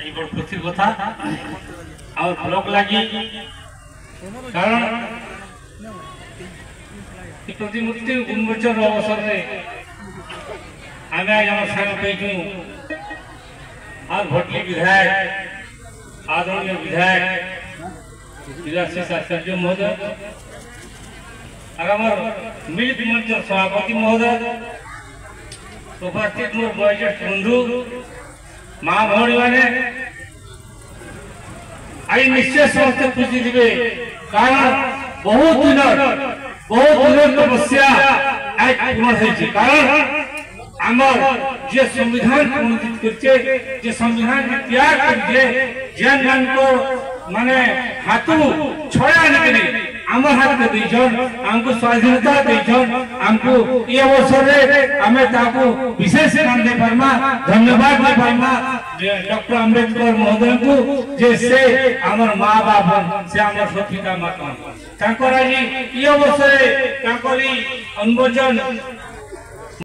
এই বড় খুশির কথা আর ব্লক লাগি কারণ प्रतिमूर्ति उन्मोचन अवसर में आम आज आम साग कहीचु और भटली विधायक आदरणीय विधायक शिलाशीष आचार्य महोदय और आम मिलित मंच सभापति महोदय उपस्थित मोर बयोज्येष्ठ बंधु माँ भौणी मैंने आई निश्चय समस्त खुशी थे कारण बहुत दिन तपस्या आज पूर्ण होती कारण आमर जे संविधान प्रणीत करछे जे संविधान के त्याग करछे जन मान को माने हाथू छया निकली आमर हाथ के दीजन हमको स्वाधीनता दीजन हमको ये अवसर रे हमें ताको विशेष ध्यान दे परमा धन्यवाद दे परमा डॉक्टर अंबेडकर महोदय को जे से हमर मां बाप से हमर पिता माता तांकर आज ये अवसर तांकरी उन्मोचन